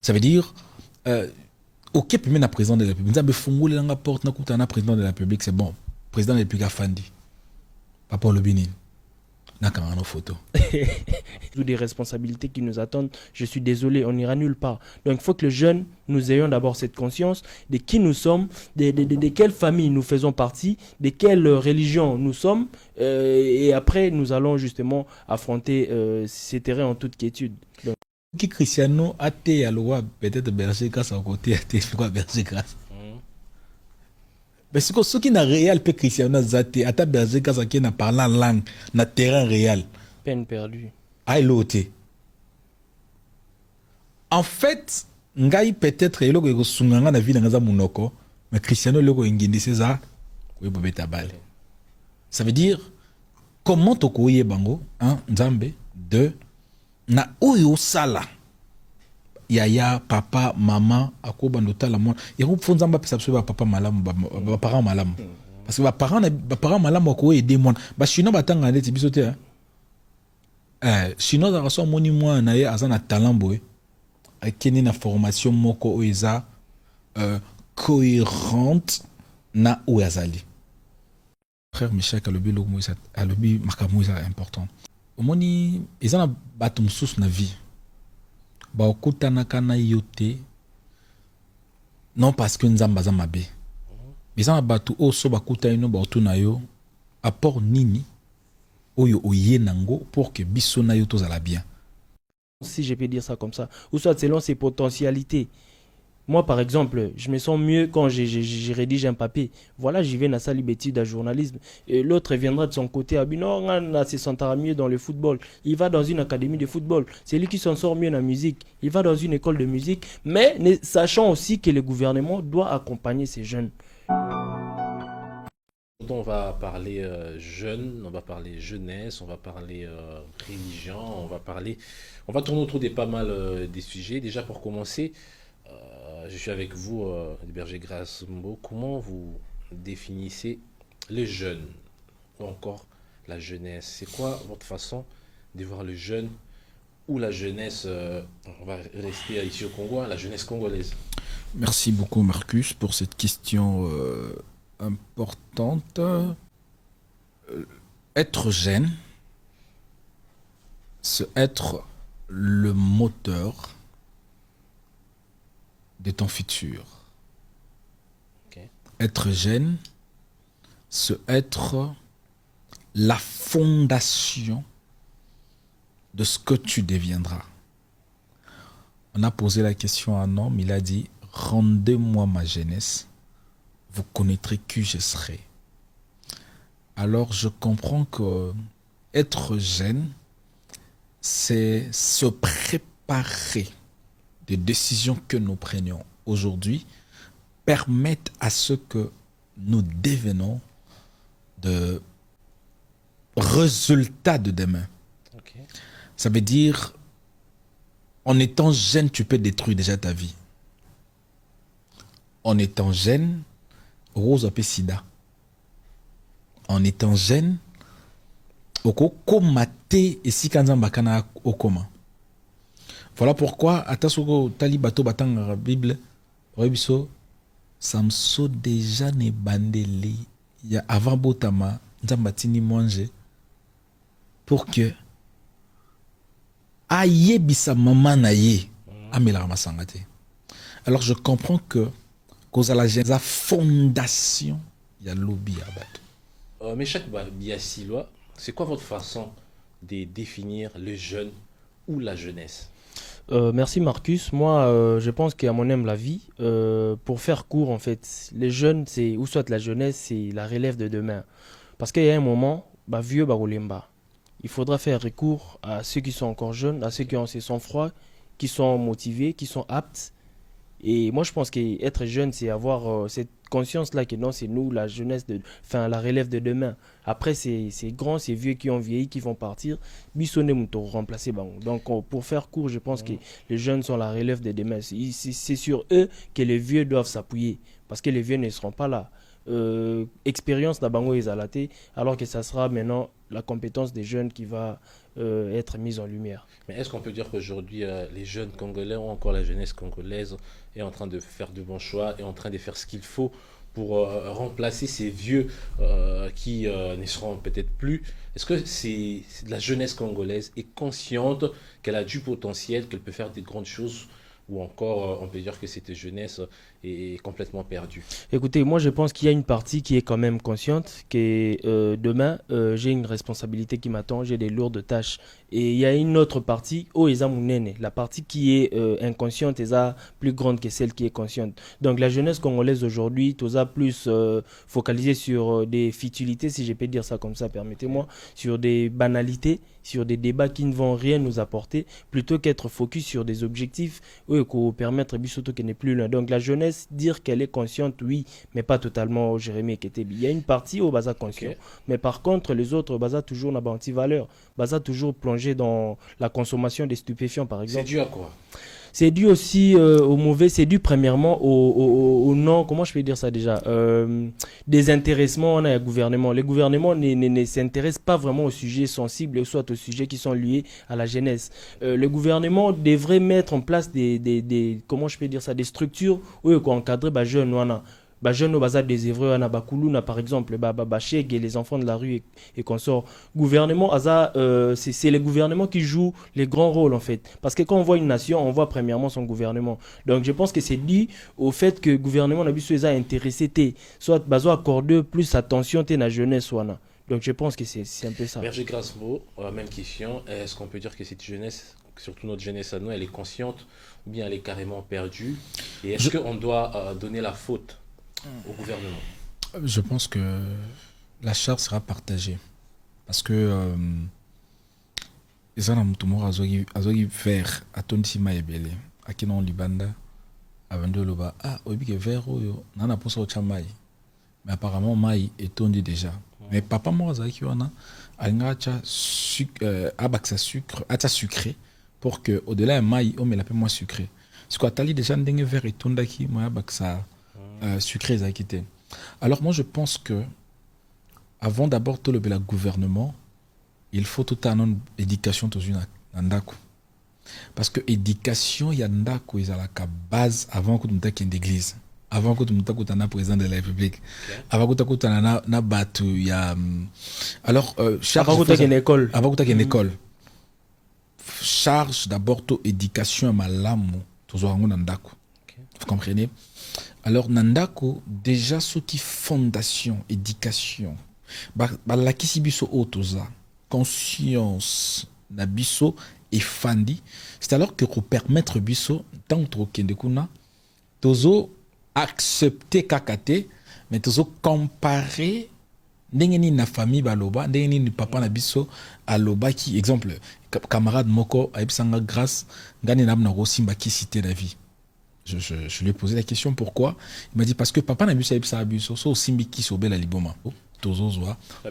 Ça veut dire, ok, puis même président de la République, nous avons la porte, nous avons président de la République, c'est bon. Président de la République a fandi. Pas pour le Bénin. N'a qu'à nos photos. Des responsabilités qui nous attendent. Je suis désolé, on n'ira nulle part. Donc il faut que les jeunes, nous ayons d'abord cette conscience de qui nous sommes, de quelle famille nous faisons partie, de quelle religion nous sommes. Et après, nous allons justement affronter ces terrains en toute quiétude. Donc, Qui Cristiano a été à loi peut-être berger grâce à côté, a été quoi berger grâce. Mais c'est que ceux qui n'a réel peut Cristiano Zate, à ta berger grâce à qui n'a parlé en langue, na terrain réel. peine perdue. A l'autre. En fait, ngai peut-être elo ko sunganga na vie na munoko, mais Cristiano loko ingindi ça, oui bobeta bale. Ça veut dire comment to koye bango, hein, Nzambe, deux, na oyo sala. Yaya, papa, maman, akoba ndotala moi. Yako fonzamba pesa pesa papa malam, ba parents malam. Parce que ba parents malam ko aider moi. Ba chino batanga ndeti bisote hein. Chino da raso moni moi na ye azana talent boy. Akeni na formation moko oiza cohérente na oazali. Frère Michel alobi lo moisa alobi makamoisa important. Omoni ezana batum sous na vie. Ba okutana kana yote non parce que nzamba za mabe. Bizana batu oso bakuta ino ba otuna yo apport nini oyo oye nango pour que biso na yo tozala bien. Si je peux dire ça comme ça, ou soit selon ses potentialités. Moi, par exemple, je me sens mieux quand je rédige un papier. Voilà, j'y vais dans sa l'étude de journalisme. Et l'autre viendra de son côté. Ah, non, on se sentira mieux dans le football. Il va dans une académie de football. C'est lui qui s'en sort mieux dans la musique. Il va dans une école de musique. Mais sachant aussi que le gouvernement doit accompagner ces jeunes. On va parler jeunes, on va parler jeunesse, on va parler religion, on va tourner autour des pas mal des sujets. Déjà pour commencer, je suis avec vous, Berger Grace Mbo. Comment vous définissez les jeunes ou encore la jeunesse? C'est quoi votre façon de voir le jeune ou la jeunesse, on va rester ici au Congo, la jeunesse congolaise? Merci beaucoup Marcus pour cette question importante. Être jeune, c'est être le moteur de ton futur. Okay. Être jeune, c'est être la fondation de ce que tu deviendras. On a posé la question à un homme, il a dit « Rendez-moi ma jeunesse, vous connaîtrez qui je serai. » Alors je comprends que être jeune, c'est se préparer des décisions que nous prenions aujourd'hui permettent à ce que nous devenons de résultats de demain. Okay. Ça veut dire, en étant jeune, tu peux détruire déjà ta vie. En étant jeune, Rose a sida. En étant jeune, oko komate et si kanzamba kana okoma. Voilà pourquoi atasoko tali bato batanga Bible rebiso samso déjà ne bandeli ya avant botama nzamba tini manger pour que aye bisa maman na ye amela masangate. Alors je comprends que cause à la fondation ya lobby abat. Mais chaque biasilois, c'est quoi votre façon de définir le jeune ou la jeunesse? Merci Marcus. Moi, je pense qu'à mon humble avis, pour faire court, en fait, les jeunes, c'est ou soit la jeunesse, c'est la relève de demain. Parce qu'il y a un moment, bah, vieux, bah, olemba. Il faudra faire recours à ceux qui sont encore jeunes, à ceux qui ont ces sang-froid, qui sont motivés, qui sont aptes. Et moi, je pense qu'être jeune, c'est avoir cette conscience-là que non, c'est nous, la jeunesse, enfin, la relève de demain. Après, c'est grands, ces vieux qui ont vieilli, qui vont partir. Bissonne mouton remplacer. Donc, pour faire court, je pense que les jeunes sont la relève de demain. C'est sur eux que les vieux doivent s'appuyer. Parce que les vieux ne seront pas là. Expérience d'Abango et Zalaté, alors que ça sera maintenant la compétence des jeunes qui va être mise en lumière. Mais est-ce qu'on peut dire qu'aujourd'hui, les jeunes Congolais ou encore la jeunesse congolaise est en train de faire de bons choix, est en train de faire ce qu'il faut pour remplacer ces vieux qui ne seront peut-être plus? Est-ce que la jeunesse congolaise est consciente qu'elle a du potentiel, qu'elle peut faire des grandes choses, ou encore on peut dire que cette jeunesse est complètement perdue? Écoutez, moi je pense qu'il y a une partie qui est quand même consciente que demain j'ai une responsabilité qui m'attend, j'ai des lourdes tâches. Et il y a une autre partie, la partie qui est inconsciente et plus grande que celle qui est consciente. Donc la jeunesse congolaise aujourd'hui, tout ça plus focalisée sur des futilités, si je peux dire ça comme ça, permettez-moi, sur des banalités, sur des débats qui ne vont rien nous apporter, plutôt qu'être focus sur des objectifs qui permettre Bissoto qui n'est plus loin. Donc la jeunesse, dire qu'elle est consciente, oui, mais pas totalement, Jérémy Ketebi. Il y a une partie au Baza conscient, Ok. mais par contre, les autres, Baza toujours n'a pas anti-valeur. Baza toujours plongé dans la consommation des stupéfiants, par C'est exemple. dû à quoi? C'est dû aussi au mauvais, c'est dû premièrement au non, comment je peux dire ça déjà, désintéressement on a un gouvernement. Les gouvernements ne s'intéressent pas vraiment aux sujets sensibles, soit aux sujets qui sont liés à la jeunesse. Le gouvernement devrait mettre en place comment je peux dire ça, des structures où on encadrer les jeunes. Jeunes au bazar des œuvres na bakuluna par exemple chèque et les enfants de la rue et consorts gouvernement c'est le gouvernement qui joue les grands rôles en fait parce que quand on voit une nation on voit premièrement son gouvernement donc je pense que c'est dû au fait que le gouvernement n'a pas intéressé soit bazo accorder plus attention à la jeunesse wana. Donc je pense que c'est un peu ça. Berger Grasmo, même question. Est-ce qu'on peut dire que cette jeunesse, surtout notre jeunesse à nous, elle est consciente ou bien elle est carrément perdue? Et est-ce qu'on doit donner la faute au gouvernement? Je pense que la charge sera partagée. Parce que eza na mutu moko azwaki vert atondisi mai ebele akei na libanda abandi oloba oyebi ke vert oyo na na mposa otya mai mais apparemment mai etondi déjà mais papa moko azalaki wana alingaki abakisa sucre atya sucré pour que au-delà ya mai omela mpe mwa sucré siko atali déjà ndenge vert etondaki moya abakisa sucré ezalaki te. Alors moi je pense que avant d'abord tolobela gouvernement il faut tout un éducation dans une ndako parce que éducation ya ndako ezalaka base avant que tu kende église avant que tu kutana président de la République avant que tu kutana na batu ya alors avant que tu école avant que tu école charge d'abord to éducation ya malamu tozoango na ndako. Vous comprenez? Alors nandako déjà ce qui fondation éducation balakisi biso otoza conscience na biso efandi c'est alors que permettre biso tant tokende kuna tozo accepter kakate mais tozo comparer ndenge nini na famille baloba ndenge nini papa na biso aloba ki exemple camarade moko ayebisanga grâce ngani na ko simba ki cité la vie. Je lui ai posé la question pourquoi. Il m'a dit parce que papa n'a bu ça so simbi ki sobe la liboma.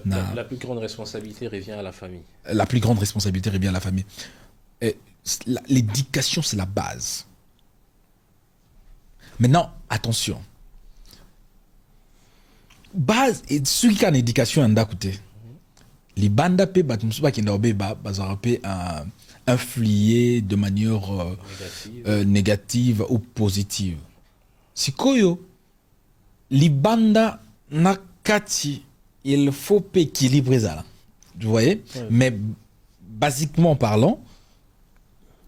La plus grande responsabilité revient à la famille. La plus grande responsabilité revient à la famille. L'éducation, c'est la base. Maintenant, attention. Base, et ceux qui ont une éducation, en côté. Les bandes pe batmusuba qui n'ont pas influer de manière négative ou positive. Sikoyo, les bandes nakati il faut équilibrer ça. Vous voyez? Oui. Mais basiquement parlant,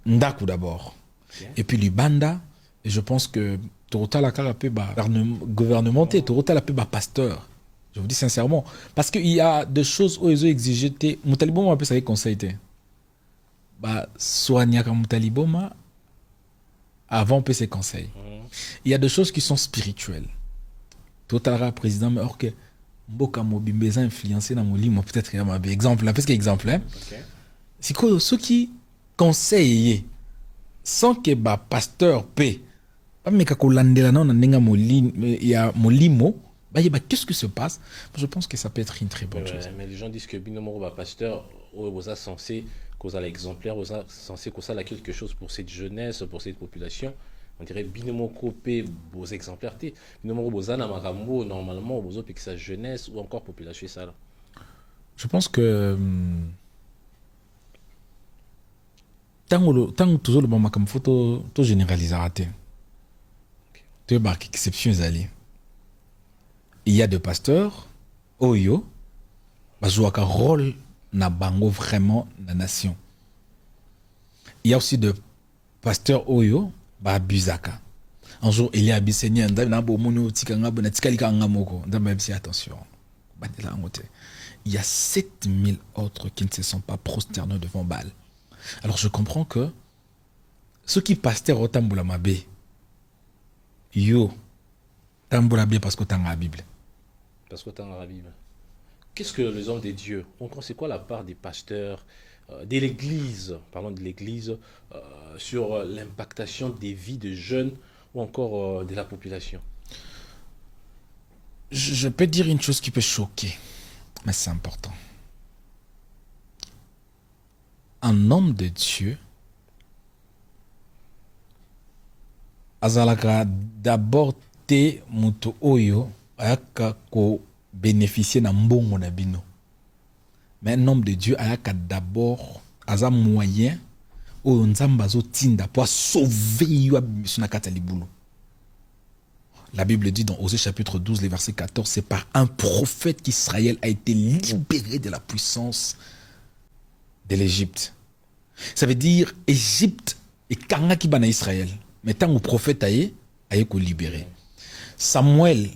Ndaku d'abord. Okay. Et puis Libanda, et je pense que Total a peu gouvernementé, Total a peu pasteur. Je vous dis sincèrement. Parce qu'il y a des choses où ils ont exigé. Moutaliboma a peu ça conseil. Soigner comme Moutaliboma avant peu ses conseils. Il y a des choses qui sont spirituelles. Total président, mais or que Mboka Mobimbe influencé dans mon livre, peut-être qu'il y a un exemple, parce que exemple, hein. C'est quoi ceux qui conseillent sans que le pasteur paie, mais quand on a molimo, qu'est-ce qui se passe? Je pense que ça peut être une très bonne chose. Mais les gens disent que binomo pasteur, vous a censé causer l'exemplaire, vous a censé causer quelque chose pour cette jeunesse, pour cette population. On dirait binomo copé vos exemplaires binomo bozana marambo normalement bozo que sa jeunesse ou encore population ça là. Je pense que tant toujours le bon comme photo to généraliser raté. Tu vois exception ali. Il y a des pasteurs oyo ba jouer un rôle na bango vraiment na nation. Il y a aussi des pasteurs oyo ba abusaka. Un jour il y a bisenya na bo mono tikanga bona tikalika ngamoko ndamba bisi attention. Il y a 7000 autres qui ne se sont pas prosternés devant Baal. Alors je comprends que ceux qui pasteur au Tamboula Mabé, yo, Tamboula Mabé parce que tu as la Bible. Parce que tu as la Bible. Qu'est-ce que les hommes des dieux? C'est quoi la part des pasteurs, de l'église, parlons de l'église, sur l'impactation des vies de jeunes ou encore de la population? Je peux dire une chose qui peut choquer, mais c'est important. Un homme de Dieu azalaka d'abord te muto oyo ayaka ko bénéficier na mbongo na bino. Mais un homme de Dieu ayaka d'abord aza moyen oyo nzamba zo tinda pour sauver yo na kata libulu. La Bible dit dans Osée chapitre 12, le verset 14, c'est par un prophète qu'Israël a été libéré de la puissance de l'Égypte. Ça veut dire Égypte et kanga ki bana Israël. Mais tant que le prophète aye ko libéré. Samuel,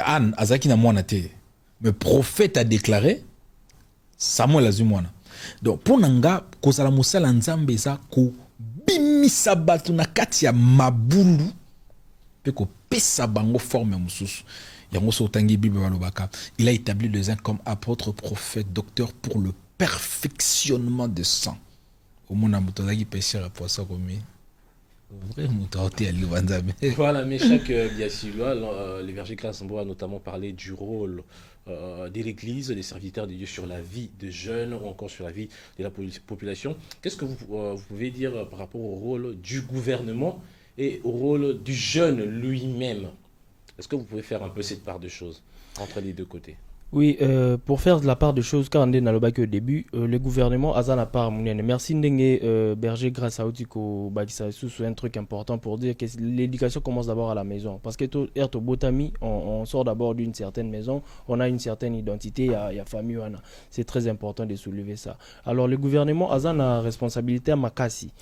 Anne, azaki na mwana te. Mais le prophète a déclaré, Samuel azu mwana. Donc pour nanga kozala mosala nzambe eza ko bimisa batu na kati ya mabulu pe ko pesa bango forme mususu. Yango so tangi Bible balobaka. Il a établi les uns comme apôtres, prophètes, docteurs pour le perfectionnement de sang. Au monde a mutazaki péché à poisson comme voilà, mais chaque Biasilua, le verger Krasambo a notamment parlé du rôle de l'Église, des serviteurs de Dieu sur la vie de jeunes ou encore sur la vie de la population. Qu'est-ce que vous pouvez dire par rapport au rôle du gouvernement et au rôle du jeune lui-même? Est-ce que vous pouvez faire un peu cette part de choses entre les deux côtés? Oui, pour faire de la part de choses, car on est dans le bac au début, le gouvernement a la part mounienne. Merci Ndenge Berger grâce à Outiko Bakisa sous un truc important pour dire que l'éducation commence d'abord à la maison. Parce que tout botami, on sort d'abord d'une certaine maison, on a une certaine identité, il y a famille, c'est très important de soulever ça. Alors le gouvernement a la responsabilité à Makasi.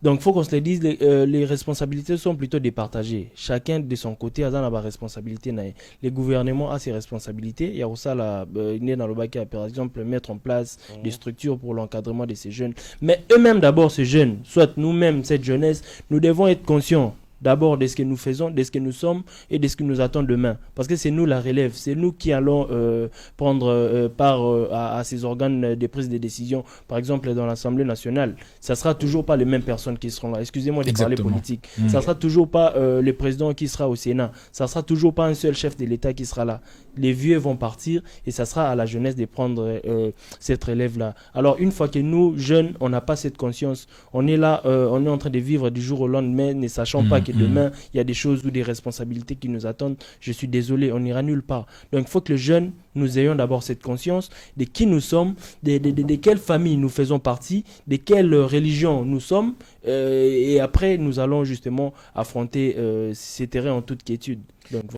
Donc, il faut qu'on se le dise, les responsabilités sont plutôt départagées. Chacun de son côté a sa responsabilité. Le gouvernement a ses responsabilités. Il y a aussi par exemple, mettre en place des structures pour l'encadrement de ces jeunes. Mais eux-mêmes, d'abord, ces jeunes, soit nous-mêmes, cette jeunesse, nous devons être conscients d'abord de ce que nous faisons, de ce que nous sommes et de ce qui nous attend demain. Parce que c'est nous la relève, c'est nous qui allons prendre part à ces organes de prise de décision. Par exemple, dans l'Assemblée nationale, ça ne sera toujours pas les mêmes personnes qui seront là. Excusez-moi de parler politique. Ça ne sera toujours pas le président qui sera au Sénat. Ça ne sera toujours pas un seul chef de l'État qui sera là. Les vieux vont partir et ça sera à la jeunesse de prendre cette relève-là. Alors, une fois que nous, jeunes, on n'a pas cette conscience, on est là, on est en train de vivre du jour au lendemain, ne sachant pas que demain, il y a des choses ou des responsabilités qui nous attendent. Je suis désolé, on n'ira nulle part. Donc, il faut que les jeunes, nous ayons d'abord cette conscience de qui nous sommes, de quelle famille nous faisons partie, de quelle religion nous sommes. Et après, nous allons justement affronter ces terrains en toute quiétude. Donc,